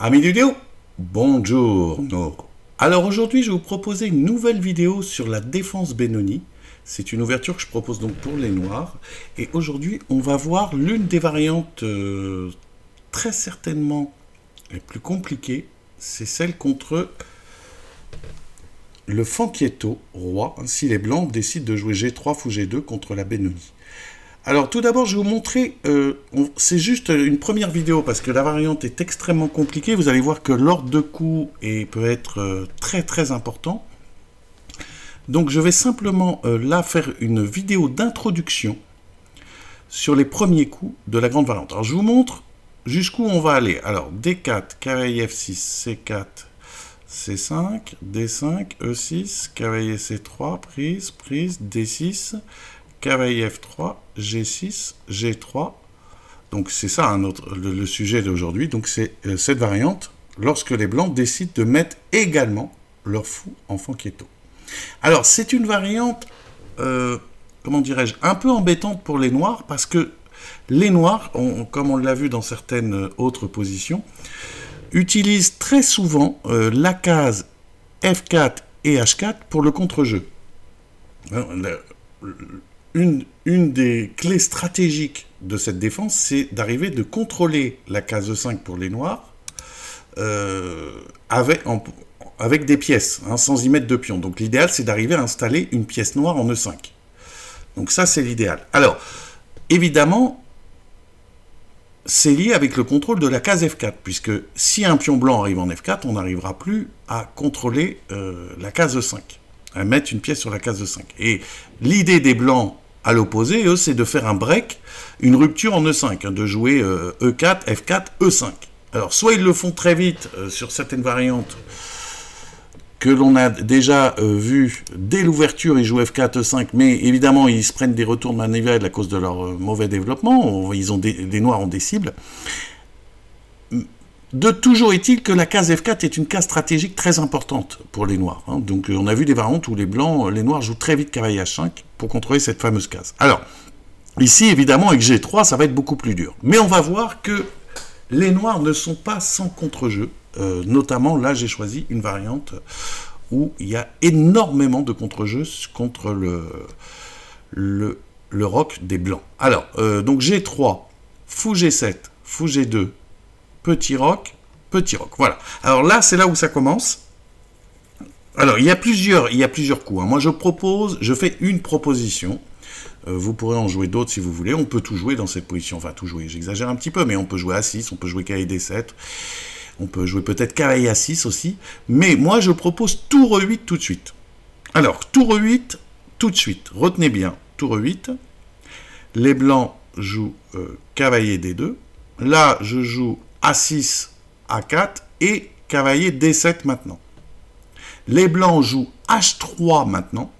Amis du vidéo, bonjour. Alors aujourd'hui, je vais vous proposer une nouvelle vidéo sur la défense Benoni. C'est une ouverture que je propose donc pour les noirs. Et aujourd'hui, on va voir l'une des variantes très certainement les plus compliquées. C'est celle contre le Fanchietto roi. Si les blancs décident de jouer G3 fou G2 contre la Benoni. Alors tout d'abord, je vais vous montrer, c'est juste une première vidéo parce que la variante est extrêmement compliquée. Vous allez voir que l'ordre de coups peut être très important. Donc je vais simplement là faire une vidéo d'introduction sur les premiers coups de la grande variante. Alors je vous montre jusqu'où on va aller. Alors D4, cavalier F6, C4, C5, D5, E6, cavalier C3, prise, D6, cavalier F3, G6, G3. Donc c'est ça le sujet d'aujourd'hui. Donc c'est cette variante lorsque les blancs décident de mettre également leur fou en Fanchietto. Alors c'est une variante, comment dirais-je, un peu embêtante pour les noirs parce que les noirs, comme on l'a vu dans certaines autres positions, utilisent très souvent la case F4 et H4 pour le contre-jeu. Une des clés stratégiques de cette défense, c'est d'arriver de contrôler la case E5 pour les noirs avec des pièces, sans y mettre de pions. Donc l'idéal, c'est d'arriver à installer une pièce noire en E5. Donc ça, c'est l'idéal. Alors, évidemment, c'est lié avec le contrôle de la case F4, puisque si un pion blanc arrive en F4, on n'arrivera plus à contrôler la case E5, à mettre une pièce sur la case E5. Et l'idée des blancs, à l'opposé, eux, c'est de faire un break, une rupture en E5, de jouer E4, F4, E5. Alors, soit ils le font très vite sur certaines variantes que l'on a déjà vu dès l'ouverture, ils jouent F4, E5, mais évidemment, ils se prennent des retours de manivelle à cause de leur mauvais développement. Les noirs ont des cibles. Toujours est-il que la case F4 est une case stratégique très importante pour les noirs. Donc on a vu des variantes où les noirs jouent très vite cavalier H5 pour contrôler cette fameuse case. Alors, ici, évidemment, avec G3, ça va être beaucoup plus dur. Mais on va voir que les noirs ne sont pas sans contre-jeu. Notamment, là, j'ai choisi une variante où il y a énormément de contre-jeux contre le roc des blancs. Alors, donc G3, fou G7, fou G2, petit roc, voilà. Alors là, c'est là où ça commence. Alors, il y a plusieurs coups. Moi, je fais une proposition. Vous pourrez en jouer d'autres si vous voulez. On peut tout jouer dans cette position. Enfin, tout jouer, j'exagère un petit peu, mais on peut jouer A6, on peut jouer cavalier D7. On peut jouer peut-être cavalier A6 aussi. Mais moi, je propose tour E8 tout de suite. Alors, tour E8 tout de suite. Retenez bien, tour E8. Les blancs jouent cavalier D2. Là, je joue A6, A4 et cavalier D7 maintenant. Les blancs jouent H3 maintenant.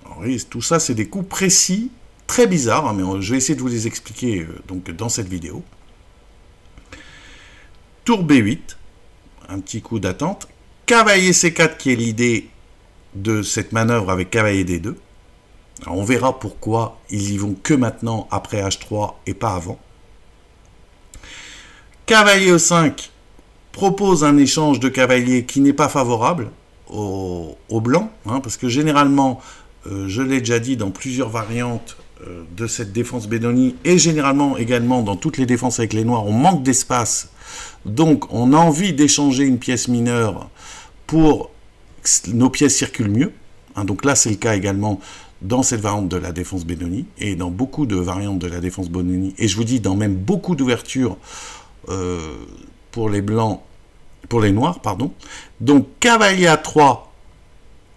Alors, tout ça, c'est des coups précis, très bizarres, mais je vais essayer de vous les expliquer donc, dans cette vidéo. Tour B8, un petit coup d'attente. Cavalier C4 qui est l'idée de cette manœuvre avec cavalier D2. Alors, on verra pourquoi ils y vont que maintenant après H3 et pas avant. Cavalier E5 propose un échange de cavaliers qui n'est pas favorable aux blancs, parce que généralement, je l'ai déjà dit dans plusieurs variantes de cette défense Benoni, et généralement également dans toutes les défenses avec les noirs, on manque d'espace, donc on a envie d'échanger une pièce mineure pour que nos pièces circulent mieux. Donc là, c'est le cas également dans cette variante de la défense Benoni, et dans beaucoup de variantes de la défense Benoni, et je vous dis, dans même beaucoup d'ouvertures pour les blancs, pour les noirs, pardon. Donc cavalier A3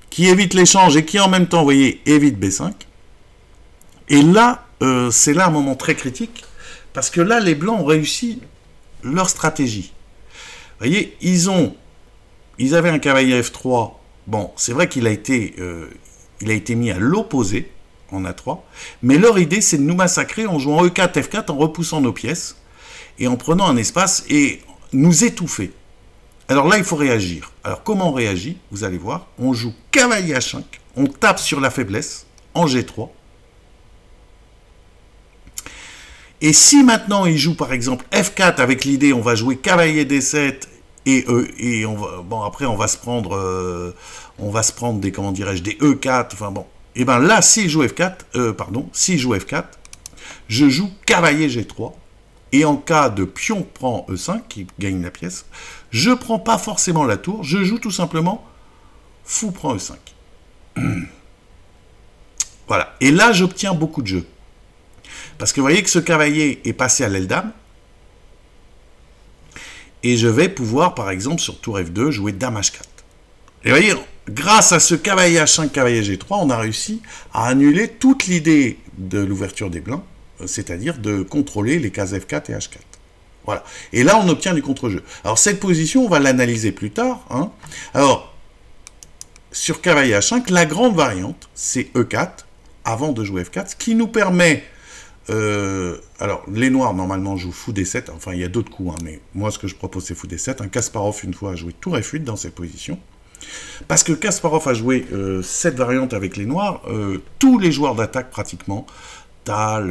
qui évite l'échange et qui en même temps, vous voyez, évite B5. Et là, c'est là un moment très critique parce que là, les blancs ont réussi leur stratégie. Vous voyez, ils avaient un cavalier F3. Bon, c'est vrai qu'il a été mis à l'opposé en A3, mais leur idée, c'est de nous massacrer en jouant E4, F4, en repoussant nos pièces et en prenant un espace et nous étouffer. Alors là, il faut réagir. Alors comment on réagit? Vous allez voir, on joue cavalier H5, on tape sur la faiblesse en G3. Et si maintenant il joue par exemple F4 avec l'idée on va jouer cavalier D7 et on va, bon après on va se prendre des, comment dirais-je, des E4, enfin bon, et ben là s'il joue F4, s'il joue F4, je joue cavalier G3, et en cas de pion prend E5, qui gagne la pièce, je prends pas forcément la tour, je joue tout simplement fou prend E5. Voilà, et là j'obtiens beaucoup de jeux. Parce que vous voyez que ce cavalier est passé à l'aile dame. Et je vais pouvoir, par exemple, sur tour F2, jouer dame H4. Et vous voyez, grâce à ce cavalier H5, cavalier G3, on a réussi à annuler toute l'idée de l'ouverture des blancs, c'est-à-dire de contrôler les cases F4 et H4. Voilà. Et là, on obtient du contre-jeu. Alors, cette position, on va l'analyser plus tard. Hein. Alors, sur cavalier H5, la grande variante, c'est E4, avant de jouer F4, ce qui nous permet... alors, les noirs, normalement, jouent fou D7. Enfin, il y a d'autres coups, hein, mais moi, ce que je propose, c'est fou D7. Un Kasparov, une fois, a joué tour F8 dans cette position. Parce que Kasparov a joué cette variante avec les noirs. Tous les joueurs d'attaque, pratiquement, Tal,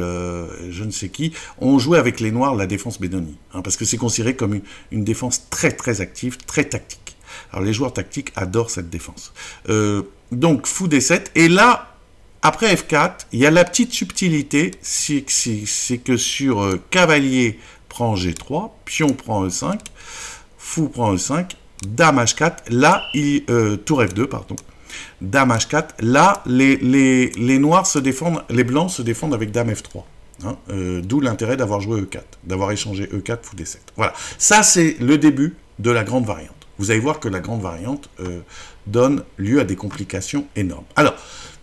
je ne sais qui, ont joué avec les noirs la défense Benoni. Hein, parce que c'est considéré comme une défense très, très active, très tactique. Alors, les joueurs tactiques adorent cette défense. Donc, fou D7. Et là... Après F4, il y a la petite subtilité, c'est que sur cavalier prend G3, pion prend E5, fou prend E5, dame H4, là, tour F2, pardon, dame H4, là, les noirs se défendent, les blancs se défendent avec dame F3. Hein, d'où l'intérêt d'avoir joué E4, d'avoir échangé E4, fou D7. Voilà, ça c'est le début de la grande variante. Vous allez voir que la grande variante donne lieu à des complications énormes. Alors,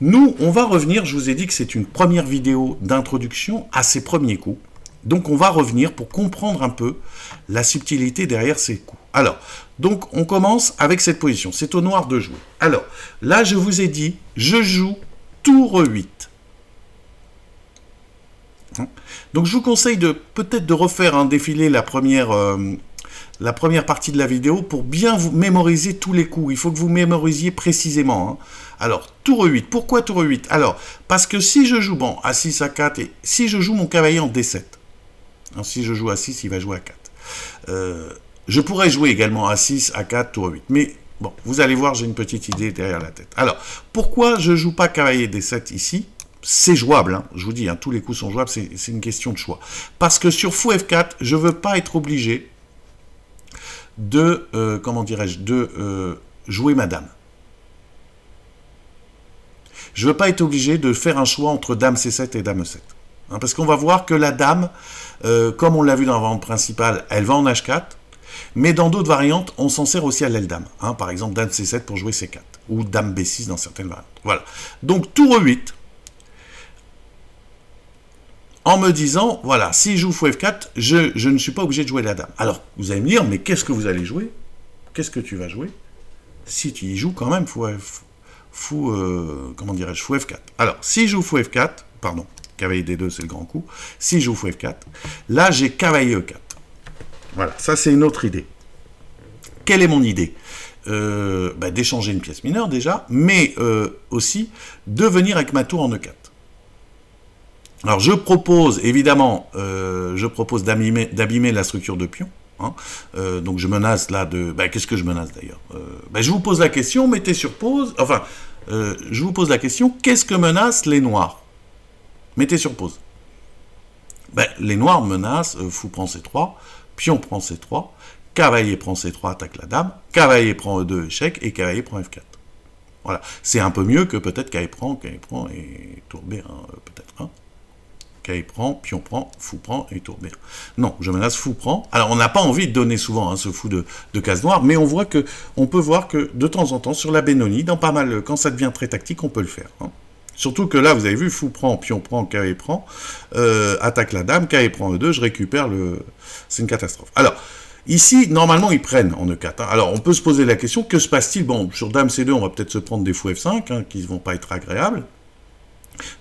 nous, on va revenir, je vous ai dit que c'est une première vidéo d'introduction à ces premiers coups. Donc, on va revenir pour comprendre un peu la subtilité derrière ces coups. Alors, donc, on commence avec cette position. C'est au noir de jouer. Alors, là, je vous ai dit, je joue tour E8. Donc, je vous conseille peut-être de refaire un défilé la première partie de la vidéo pour bien vous mémoriser tous les coups. Il faut que vous mémorisiez précisément. Hein. Alors, tour E8. Pourquoi tour E8? Alors, parce que si je joue, bon, A6, A4, et si je joue mon cavalier en D7, hein, si je joue A6, il va jouer A4. Je pourrais jouer également A6, A4, tour E8. Mais, bon, vous allez voir, j'ai une petite idée derrière la tête. Alors, pourquoi je ne joue pas cavalier D7 ici? C'est jouable, hein. Je vous dis, hein, tous les coups sont jouables, c'est une question de choix. Parce que sur fou F4, je ne veux pas être obligé de, comment dirais-je, de jouer ma dame. Je ne veux pas être obligé de faire un choix entre dame C7 et dame E7. Hein, parce qu'on va voir que la dame, comme on l'a vu dans la variante principale, elle va en H4, mais dans d'autres variantes, on s'en sert aussi à l'aile dame. Hein, par exemple, dame C7 pour jouer C4, ou dame B6 dans certaines variantes. Voilà. Donc, tour E8, en me disant, voilà, si je joue fou F4, je ne suis pas obligé de jouer la dame. Alors, vous allez me dire, mais qu'est-ce que vous allez jouer? Qu'est-ce que tu vas jouer si tu y joues quand même comment dirais-je, fou F4. Alors, si je joue fou F4, pardon, cavalier D2, c'est le grand coup. Si je joue fou F4, là, j'ai cavalier E4. Voilà, ça, c'est une autre idée. Quelle est mon idée? D'échanger une pièce mineure, déjà, mais aussi de venir avec ma tour en E4. Alors, je propose, évidemment, d'abîmer la structure de pion. Hein. Donc, je menace là de... qu'est-ce que je menace d'ailleurs? Je vous pose la question, mettez sur pause. Enfin, je vous pose la question, qu'est-ce que menacent les noirs? Mettez sur pause. Les noirs menacent, fou prend C3, pion prend C3, cavalier prend C3, attaque la dame, cavalier prend E2, échec, et cavalier prend F4. Voilà. C'est un peu mieux que peut-être cavalier prend, et tour B1, peut-être. Hein. Cavalier prend, pion prend, fou prend et tour B1. Non, je menace fou prend. Alors, on n'a pas envie de donner souvent ce fou de case noire, mais on peut voir que de temps en temps, sur la Benoni, dans pas mal, quand ça devient très tactique, on peut le faire. Hein. Surtout que là, vous avez vu, fou prend, pion prend, cavalier prend, attaque la dame, cavalier prend E2, je récupère le... C'est une catastrophe. Alors, ici, normalement, ils prennent en E4. Hein. Alors, on peut se poser la question, que se passe-t-il? Bon, sur dame C2, on va peut-être se prendre des fous F5, hein, qui ne vont pas être agréables.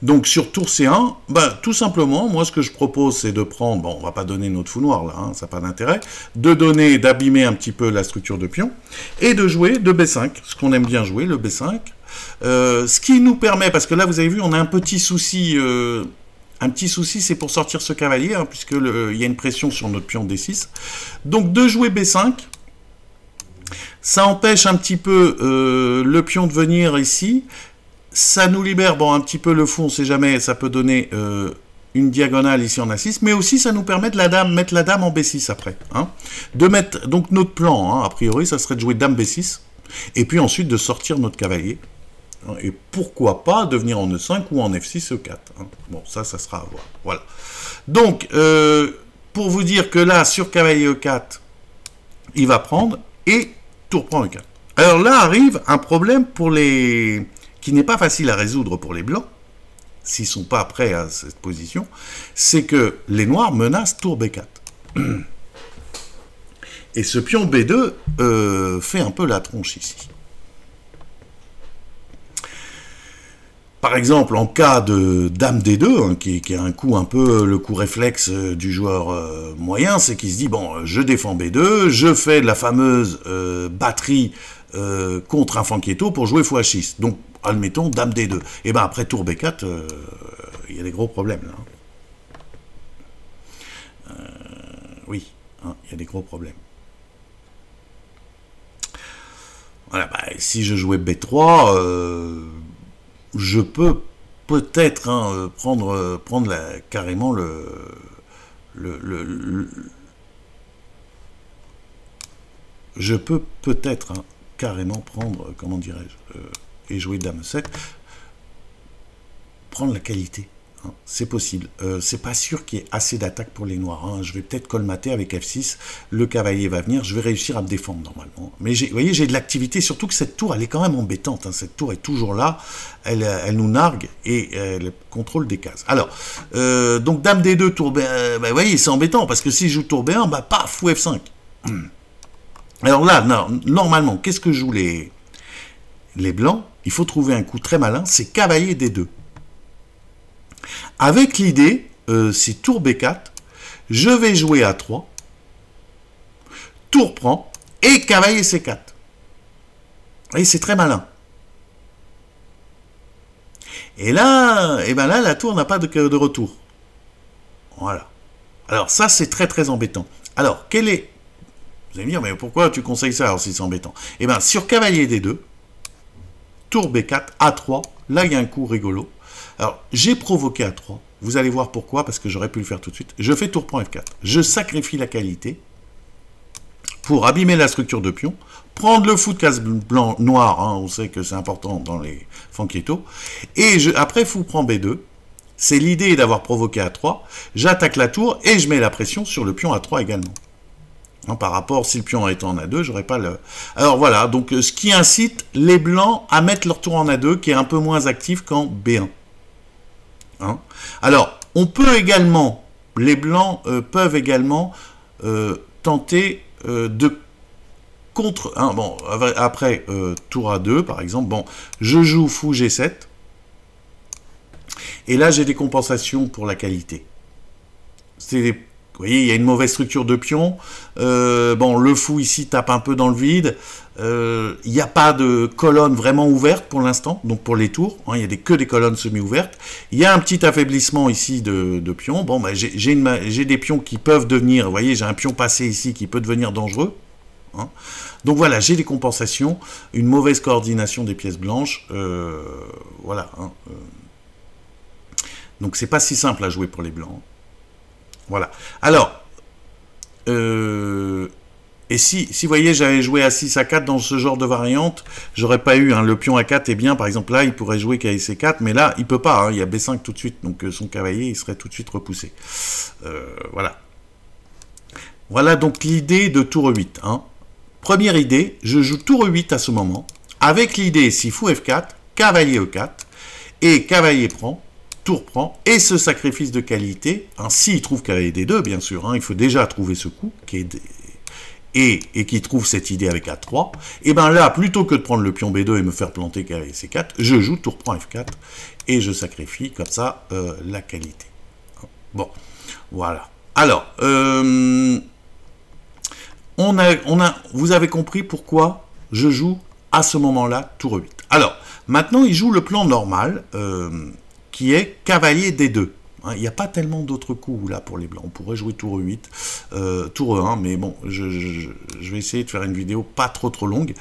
Donc, sur tour C1, tout simplement, moi, ce que je propose, c'est de prendre, bon, on va pas donner notre fou noir, là, hein, ça n'a pas d'intérêt, d'abîmer un petit peu la structure de pion, et de jouer de B5, ce qu'on aime bien jouer, le B5, ce qui nous permet, parce que là, vous avez vu, on a un petit souci Un petit souci, c'est pour sortir ce cavalier, hein, puisque il y a une pression sur notre pion D6. Donc de jouer B5, ça empêche un petit peu le pion de venir ici. Ça nous libère, bon, un petit peu le fou, on ne sait jamais, ça peut donner une diagonale ici en A6, mais aussi ça nous permet de mettre la dame en B6 après. Hein. De mettre, donc notre plan, hein, a priori, ça serait de jouer dame B6, et puis ensuite de sortir notre cavalier. Et pourquoi pas devenir en E5 ou en F6, E4. Hein. Bon, ça sera à voir. Voilà. Donc, pour vous dire que là, sur cavalier E4, il va prendre et tour prend E4. Alors là arrive un problème pour les... qui n'est pas facile à résoudre pour les blancs, s'ils ne sont pas prêts à cette position, c'est que les noirs menacent tour B4. Et ce pion B2 fait un peu la tronche ici. Par exemple, en cas de dame D2, hein, qui est un coup un peu le coup réflexe du joueur moyen, c'est qu'il se dit, bon, je défends B2, je fais de la fameuse batterie contre un Fanchietto pour jouer fou H6. Donc, admettons, dame D2. Et bien après tour B4, il y a des gros problèmes là. Oui, hein, il y a des gros problèmes. Voilà, bah, si je jouais B3, je peux peut-être hein, prendre carrément je peux peut-être hein, carrément prendre, comment dirais-je, et jouer dame 7, prendre la qualité. Hein, c'est possible. C'est pas sûr qu'il y ait assez d'attaque pour les noirs. Hein. Je vais peut-être colmater avec F6. Le cavalier va venir. Je vais réussir à me défendre normalement. Mais vous voyez, j'ai de l'activité. Surtout que cette tour, elle est quand même embêtante. Hein. Cette tour est toujours là. Elle nous nargue et elle contrôle des cases. Alors, donc dame D2, tour B1. Vous voyez, c'est embêtant parce que si je joue tour B1, bah paf, fou F5. Alors là, non, normalement, qu'est-ce que jouent les blancs? Il faut trouver un coup très malin. C'est cavalier D2. Avec l'idée, si tour B4, je vais jouer A3, tour prend, et cavalier C4. Et c'est très malin. Et là, là, la tour n'a pas de retour. Voilà. Alors ça, c'est très très embêtant. Alors, quel est... Vous allez me dire, mais pourquoi tu conseilles ça alors si c'est embêtant? Eh bien, sur cavalier D2, tour B4, A3, là, il y a un coup rigolo. Alors, j'ai provoqué A3. Vous allez voir pourquoi, parce que j'aurais pu le faire tout de suite. Je fais tour prend F4. Je sacrifie la qualité pour abîmer la structure de pion, prendre le fou de case blanc noir, hein, on sait que c'est important dans les Fanchietto, et après fou prend B2. C'est l'idée d'avoir provoqué A3. J'attaque la tour et je mets la pression sur le pion A3 également. Hein, par rapport, si le pion était en A2, j'aurais pas le... Alors voilà, donc ce qui incite les blancs à mettre leur tour en A2, qui est un peu moins actif qu'en B1. Hein. Alors, on peut également, les blancs peuvent également tenter de contre... Hein, bon, après, tour A2, par exemple, bon, je joue fou G7, et là, j'ai des compensations pour la qualité. Vous voyez, il y a une mauvaise structure de pion. Bon, le fou ici tape un peu dans le vide. Il n'y a pas de colonne vraiment ouverte pour l'instant, donc pour les tours. Hein, il n'y a que des colonnes semi-ouvertes. Il y a un petit affaiblissement ici de pions. Bon, bah, j'ai des pions qui peuvent devenir... Vous voyez, j'ai un pion passé ici qui peut devenir dangereux. Hein. Donc voilà, j'ai des compensations. Une mauvaise coordination des pièces blanches. Voilà. Hein, donc c'est pas si simple à jouer pour les blancs. Voilà. Alors, et si vous voyez, j'avais joué à 6 à 4 dans ce genre de variante, j'aurais pas eu, hein, le pion A4 est bien, par exemple là, il pourrait jouer cavalier C4, mais là, il peut pas, hein, il y a B5 tout de suite, donc son cavalier, il serait tout de suite repoussé. Voilà. Voilà donc l'idée de tour E8. Hein. Première idée, je joue tour E8 à ce moment, avec l'idée, si fou F4, cavalier E4, et cavalier prend, tour prend, et ce sacrifice de qualité, hein, s'il trouve cavalier D2, bien sûr, hein, il faut déjà trouver ce coup, qui est et qui trouve cette idée avec A3, et bien là, plutôt que de prendre le pion B2 et me faire planter cavalier C4, je joue tour prend F4, et je sacrifie comme ça la qualité. Bon, voilà. Alors, vous avez compris pourquoi je joue à ce moment-là tour E8. Alors, maintenant, il joue le plan normal, qui est cavalier D2. Hein, il n'y a pas tellement d'autres coups là pour les blancs. On pourrait jouer tour 8, tour 1, mais bon, je vais essayer de faire une vidéo pas trop longue.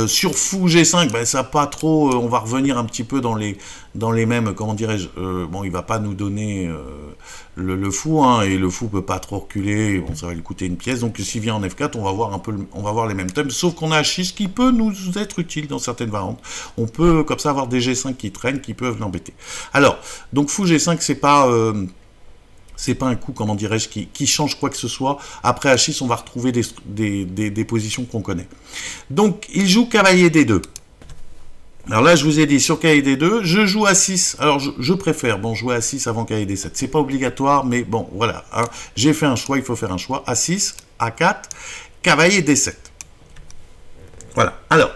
Sur fou G5, ben, ça pas trop, on va revenir un petit peu dans les mêmes, comment dirais-je, bon, il va pas nous donner le fou, hein, et le fou peut pas trop reculer, bon, ça va lui coûter une pièce, donc s'il vient en F4, on va voir un peu, on va voir les mêmes thèmes, sauf qu'on a H6 qui peut nous être utile dans certaines variantes. On peut comme ça avoir des G5 qui traînent, qui peuvent l'embêter. Alors, donc fou G5, c'est pas un coup, comment dirais-je, qui change quoi que ce soit. Après H6, on va retrouver des positions qu'on connaît. Donc, il joue cavalier D2. Alors là, je vous ai dit, sur cavalier D2, je joue A6. Alors, je préfère, bon, jouer A6 avant cavalier D7. C'est pas obligatoire, mais bon, voilà. Hein. J'ai fait un choix, il faut faire un choix. A6, A4, cavalier D7. Voilà. Alors,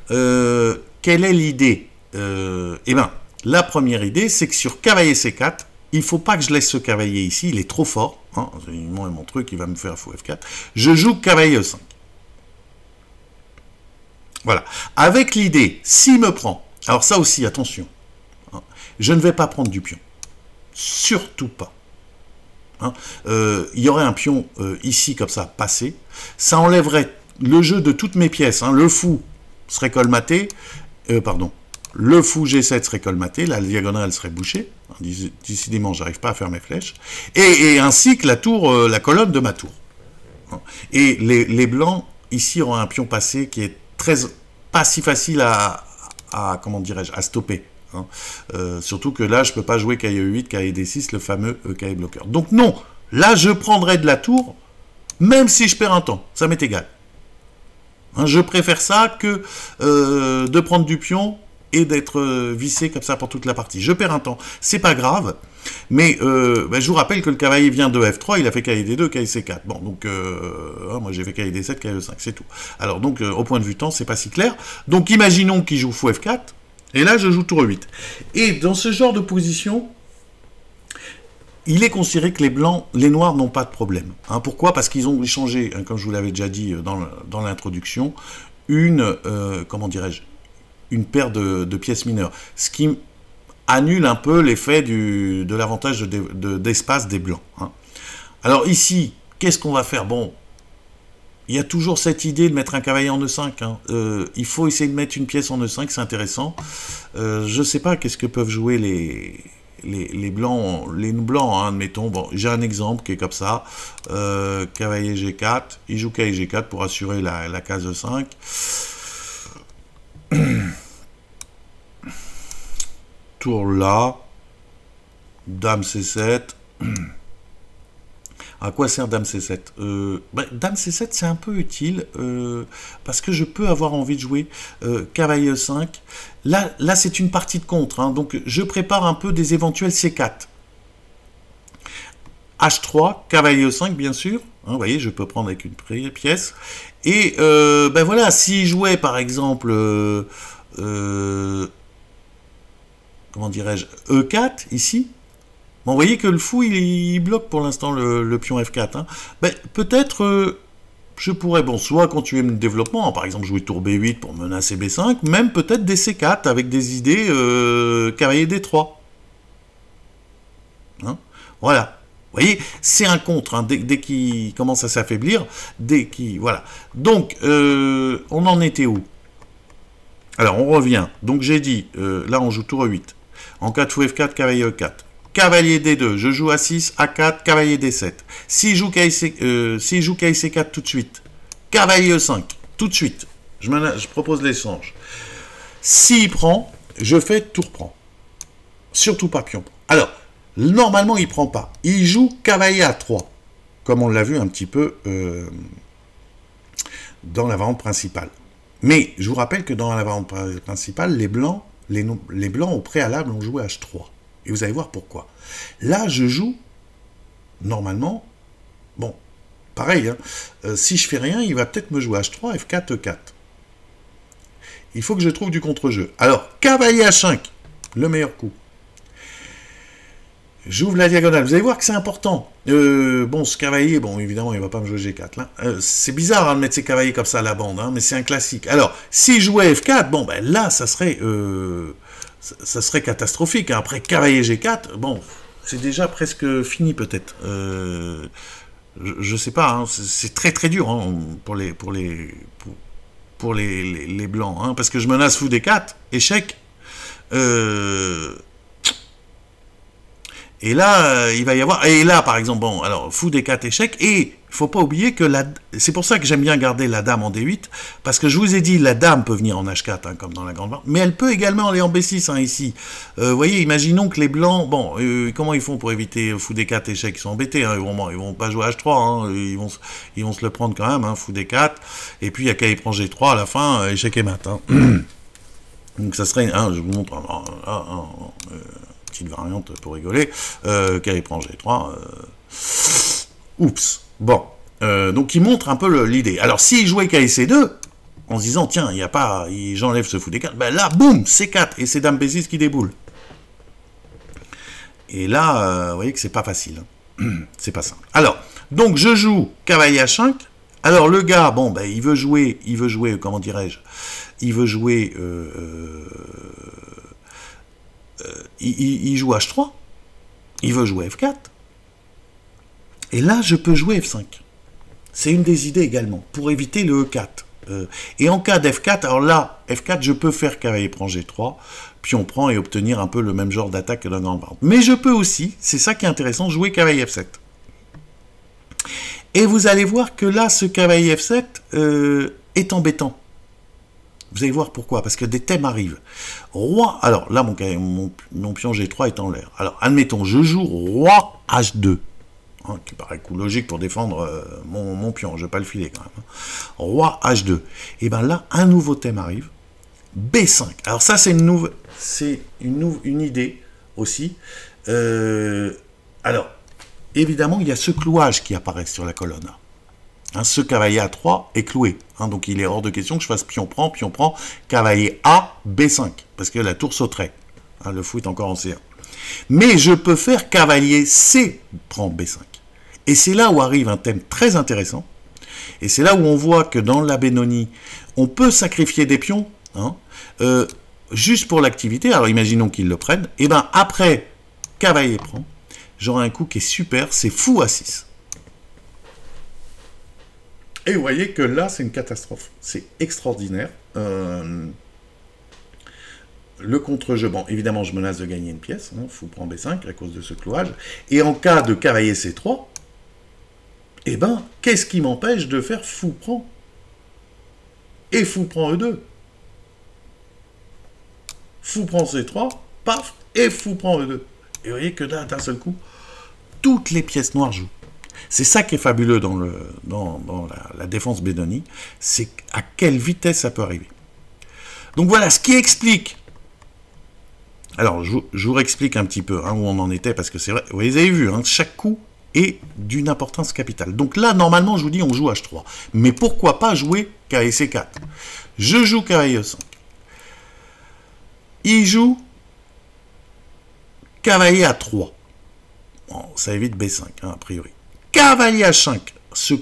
quelle est l'idée? Eh bien, la première idée, c'est que sur cavalier C4, il ne faut pas que je laisse ce cavalier ici, il est trop fort. Hein, mon truc, il va me faire fou F4. Je joue cavalier E5. Voilà. Avec l'idée, s'il me prend, alors ça aussi, attention, hein, je ne vais pas prendre du pion. Surtout pas. Hein, il y aurait un pion ici, comme ça, passé. Ça enlèverait le jeu de toutes mes pièces. Hein. Le fou serait colmaté. Pardon. Le fou G7 serait colmaté. La diagonale serait bouchée. Décidément, j'arrive pas à faire mes flèches. Et ainsi que la tour, la colonne de ma tour. Et les blancs, ici, auront un pion passé qui est pas si facile à comment dirais-je, à stopper. Hein. Surtout que là, je peux pas jouer cavalier E8, cavalier D6, le fameux cavalier bloqueur. Donc non, là, je prendrai de la tour, même si je perds un temps. Ça m'est égal. Hein, je préfère ça que de prendre du pion et d'être vissé comme ça pour toute la partie. Je perds un temps, c'est pas grave, mais ben, je vous rappelle que le cavalier vient de F3, il a fait cavalier D2, cavalier C4. Bon, donc, moi j'ai fait cavalier D7, cavalier E5, c'est tout. Alors, donc, au point de vue temps, c'est pas si clair. Donc, imaginons qu'il joue fou F4, et là, je joue tour 8. Et dans ce genre de position, il est considéré que les noirs n'ont pas de problème. Hein, pourquoi? Parce qu'ils ont échangé, hein, comme je vous l'avais déjà dit dans l'introduction, comment dirais-je, une paire de pièces mineures. Ce qui annule un peu l'effet de l'avantage d'espace des blancs. Hein. Alors ici, qu'est-ce qu'on va faire? Bon, il y a toujours cette idée de mettre un cavalier en E5. Hein. Il faut essayer de mettre une pièce en E5, c'est intéressant. Je ne sais pas qu'est-ce que peuvent jouer les blancs, hein, admettons. Bon, j'ai un exemple qui est comme ça. Cavalier G4, il joue cavalier G4 pour assurer la case E5. Tour là, dame C7. À quoi sert dame C7? Dame C7, c'est un peu utile, parce que je peux avoir envie de jouer cavalier E5. Là c'est une partie de contre, hein, donc je prépare un peu des éventuels C4. H3, cavalier E5, bien sûr. Hein, vous voyez, je peux prendre avec une pièce. Et ben voilà, s'il jouait par exemple, comment dirais-je, E4, ici, bon, vous voyez que le fou, il bloque pour l'instant le pion F4. Hein. Ben, peut-être, je pourrais, bon, soit continuer mon développement, hein, par exemple jouer tour B8 pour menacer B5, même peut-être des C4 avec des idées cavalier D3. Hein, voilà. Vous voyez, c'est un contre, hein, dès qu'il commence à s'affaiblir, voilà. Donc, on en était où? Alors, on revient. Donc, j'ai dit, là, on joue tour 8. En cas de fou F4, cavalier E4. Cavalier D2, je joue A6, A4, cavalier D7. S'il joue cavalier C4 tout de suite, cavalier E5, tout de suite, je propose l'échange. S'il prend, je fais tour prend. Surtout pas pion. Alors, normalement, il ne prend pas. Il joue cavalier A3, comme on l'a vu un petit peu dans la variante principale. Mais je vous rappelle que dans la variante principale, les blancs au préalable ont joué H3. Et vous allez voir pourquoi. Là, je joue, normalement, bon, pareil, hein, si je fais rien, il va peut-être me jouer H3, F4, E4. Il faut que je trouve du contre-jeu. Alors, cavalier H5, le meilleur coup. J'ouvre la diagonale. Vous allez voir que c'est important. Bon, ce cavalier, bon, évidemment, il ne va pas me jouer G4. Là. C'est bizarre hein, de mettre ces cavaliers comme ça à la bande, hein, mais c'est un classique. Alors, s'il jouait F4, bon, ben là, ça serait catastrophique. Hein. Après, cavalier G4, bon, c'est déjà presque fini peut-être. Je sais pas, hein, c'est très très dur hein, pour les blancs, hein, parce que je menace fou D4, échec. Et là, il va y avoir... Et là, par exemple, bon, alors, fou D4, échec, et il faut pas oublier que c'est pour ça que j'aime bien garder la dame en D8, parce que je vous ai dit, la dame peut venir en H4, hein, comme dans la grande barre, mais elle peut également aller en B6, hein, ici. Vous voyez, imaginons que les blancs... Bon, comment ils font pour éviter fou D4, échec? Ils sont embêtés, hein, ils vont pas jouer H3, hein, ils vont se le prendre quand même, hein, fou D4, et puis il y a KI prend G3 à la fin, échec et mat. Hein. Donc ça serait... Hein, je vous montre... petite variante pour rigoler, KI prend G3, oups, bon, donc il montre un peu l'idée. Alors s'il jouait KI C2, en se disant, tiens, il n'y a pas, j'enlève ce fou des 4, ben là, boum, C4, et c'est Dame B6 qui déboule. Et là, vous voyez que c'est pas facile, hein. C'est pas simple. Alors, donc je joue cavalier H5, alors le gars, bon, ben il veut jouer, comment dirais-je, il veut jouer... il joue H3, il veut jouer F4, et là je peux jouer F5. C'est une des idées également, pour éviter le E4. Et en cas d'F4, alors là, F4, je peux faire cavalier prend G3, puis on prend et obtenir un peu le même genre d'attaque que dans la grande barre. Mais je peux aussi, c'est ça qui est intéressant, jouer cavalier F7. Et vous allez voir que là, ce cavalier F7 est embêtant. Vous allez voir pourquoi, parce que des thèmes arrivent. Roi, alors là, mon pion G3 est en l'air. Alors, admettons, je joue roi H2, hein, qui paraît coup logique pour défendre mon pion, je ne vais pas le filer quand même. Hein. Roi H2. Et bien là, un nouveau thème arrive, B5. Alors ça, c'est une idée aussi. Alors, évidemment, il y a ce clouage qui apparaît sur la colonne. Hein, ce cavalier A3 est cloué, hein, donc il est hors de question que je fasse pion prend, cavalier A, B5, parce que la tour sauterait. Hein, le fou est encore en C1. Mais je peux faire cavalier C prend B5. Et c'est là où arrive un thème très intéressant, et c'est là où on voit que dans la Benoni, on peut sacrifier des pions, hein, juste pour l'activité. Alors imaginons qu'ils le prennent, et bien après cavalier prend, j'aurai un coup qui est super, c'est fou A6. Et vous voyez que là, c'est une catastrophe. C'est extraordinaire. Le contre-jeu, bon, évidemment, je menace de gagner une pièce. Hein, fou prend B5 à cause de ce clouage. Et en cas de cavalier C3, eh ben, qu'est-ce qui m'empêche de faire fou prend et fou prend E2? Fou prend C3, paf, et fou prend E2. Et vous voyez que là, d'un seul coup, toutes les pièces noires jouent. C'est ça qui est fabuleux dans la défense Benoni, c'est à quelle vitesse ça peut arriver. Donc voilà, ce qui explique... Alors, je vous réexplique un petit peu hein, où on en était, parce que c'est vrai, vous avez vu, hein, chaque coup est d'une importance capitale. Donc là, normalement, je vous dis, on joue H3. Mais pourquoi pas jouer cavalier C4? Je joue cavalier E5. Il joue cavalier A3. Bon, ça évite B5, hein, a priori. Cavalier H5,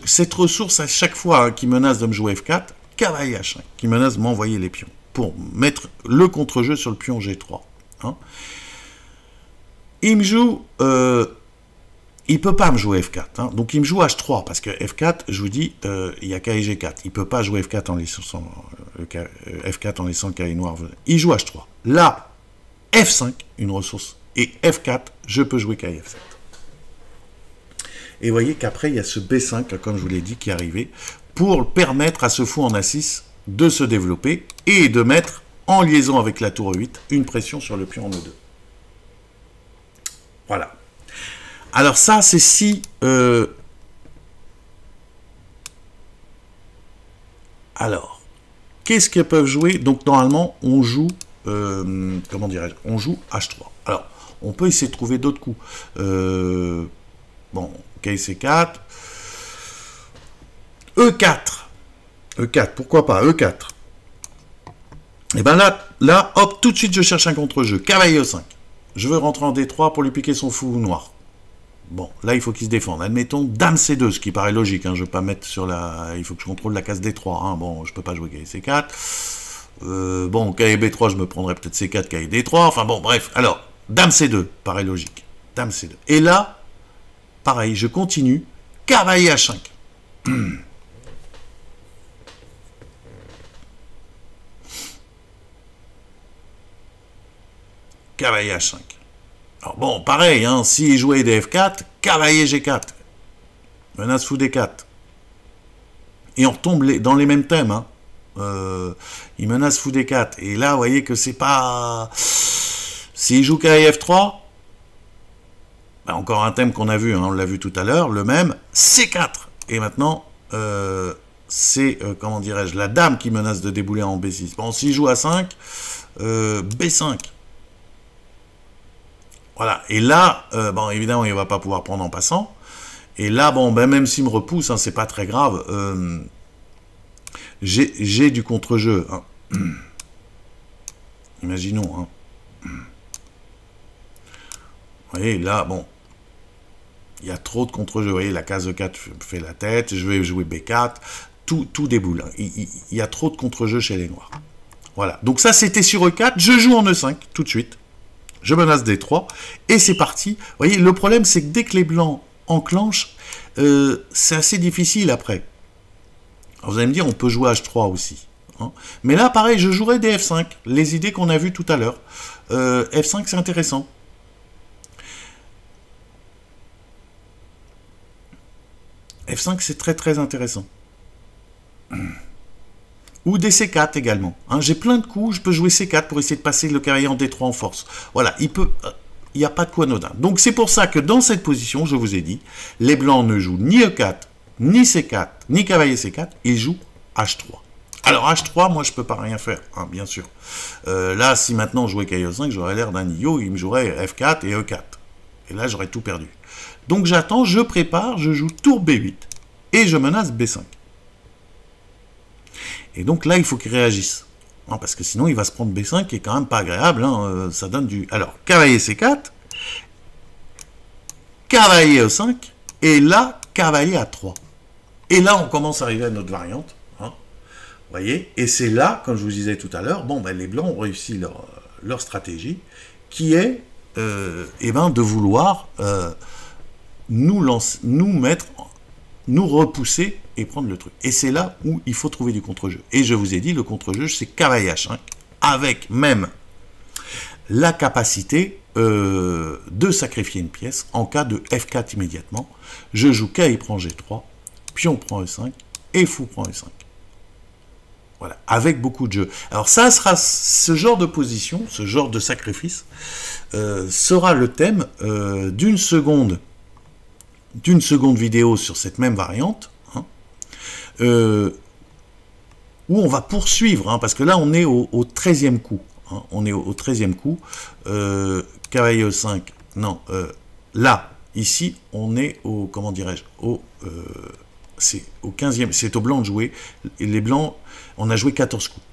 cette ressource à chaque fois hein, qui menace de me jouer F4, cavalier H5, qui menace de m'envoyer les pions, pour mettre le contre-jeu sur le pion G3. Hein. Il me joue, il peut pas me jouer F4, hein, donc il me joue H3, parce que F4, je vous dis, il y a cavalier G4, il peut pas jouer F4 en laissant, F4 en laissant cavalier noir, il joue H3. Là, F5, une ressource, et F4, je peux jouer cavalier F7. Et vous voyez qu'après, il y a ce B5, comme je vous l'ai dit, qui est arrivé, pour permettre à ce fou en A6 de se développer et de mettre, en liaison avec la tour E8, une pression sur le pion en E2. Voilà. Alors ça, c'est si... Alors, qu'est-ce qu'ils peuvent jouer? Donc normalement, on joue... comment dirais-je? On joue H3. Alors, on peut essayer de trouver d'autres coups. Bon... C4, E4, E4, pourquoi pas, E4. Et bien là, hop, tout de suite, je cherche un contre-jeu, cavalier E5. Je veux rentrer en D3 pour lui piquer son fou noir. Bon, là, il faut qu'il se défende. Admettons, dame C2, ce qui paraît logique, hein, je ne vais pas mettre sur la... Il faut que je contrôle la case D3, hein. Bon, je ne peux pas jouer cavalier C4. Bon, cavalier B3, je me prendrais peut-être C4, cavalier D3, enfin bon, bref. Alors, dame C2, paraît logique. dame C2. Et là, pareil, je continue, cavalier H5. Cavalier H5. Alors bon, pareil, hein, s'il jouait des F4, cavalier G4. Menace fou D4. Et on retombe dans les mêmes thèmes. Hein. Il menace fou D4. Et là, vous voyez que c'est pas... S'il joue cavalier F3, ben encore un thème qu'on a vu, hein, on l'a vu tout à l'heure, le même, C4. Et maintenant, c'est, comment dirais-je, la dame qui menace de débouler en B6. Bon, s'il joue A5, B5. Voilà, et là, bon, évidemment, il ne va pas pouvoir prendre en passant. Et là, bon, ben, même s'il me repousse, hein, c'est pas très grave. J'ai du contre-jeu. Hein. Imaginons. Hein. Vous voyez, là, bon, il y a trop de contre-jeu. Vous voyez, la case E4 fait la tête, je vais jouer B4, tout déboule. Hein. Il y a trop de contre-jeu chez les noirs. Voilà, donc ça, c'était sur E4. Je joue en E5, tout de suite. Je menace D3, et c'est parti. Vous voyez, le problème, c'est que dès que les blancs enclenchent, c'est assez difficile après. Alors, vous allez me dire, on peut jouer H3 aussi. Hein. Mais là, pareil, je jouerai des F5, les idées qu'on a vues tout à l'heure. F5, c'est intéressant. F5, c'est très très intéressant. Ou des C4 également. Hein, j'ai plein de coups, je peux jouer C4 pour essayer de passer le cavalier en D3 en force. Voilà, il n'y a pas de coup anodin. Donc c'est pour ça que dans cette position, je vous ai dit, les blancs ne jouent ni E4, ni C4, ni cavalier C4, ils jouent H3. Alors H3, moi je peux pas rien faire, hein, bien sûr. Là, si maintenant je jouais cavalier E5, j'aurais l'air d'un idiot, il me jouerait F4 et E4. Et là, j'aurais tout perdu. Donc j'attends, je prépare, je joue tour B8. Et je menace B5. Et donc là, il faut qu'il réagisse. Non, parce que sinon, il va se prendre B5, qui est quand même pas agréable. Hein, ça donne du... Alors, cavalier C4. Cavalier E5. Et là, cavalier A3. Et là, on commence à arriver à notre variante. Hein, vous voyez. Et c'est là, comme je vous disais tout à l'heure, bon, ben, les blancs ont réussi leur stratégie, qui est eh ben, de vouloir nous repousser et prendre le truc. Et c'est là où il faut trouver du contre-jeu. Et je vous ai dit, le contre-jeu, c'est cavalier H5, avec même la capacité de sacrifier une pièce en cas de F4 immédiatement. Je joue cavalier prend G3, pion prend E5, et fou prend E5. Voilà, avec beaucoup de jeux. Alors ça sera, ce genre de position, ce genre de sacrifice, sera le thème d'une seconde vidéo sur cette même variante, hein, où on va poursuivre, hein, parce que là on est au 13e coup, hein, on est au 13e coup, cavalier E5, non, là, ici, on est au, comment dirais-je, c'est au 15e, c'est aux blancs de jouer, et les blancs, on a joué 14 coups.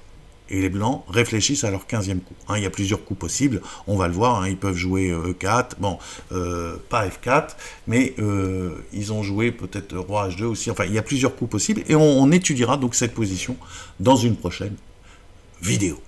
Et les blancs réfléchissent à leur 15e coup. Hein, il y a plusieurs coups possibles, on va le voir, hein, ils peuvent jouer E4, bon, pas F4, mais ils ont joué peut-être Roi H2 aussi, enfin il y a plusieurs coups possibles, et on étudiera donc cette position dans une prochaine vidéo.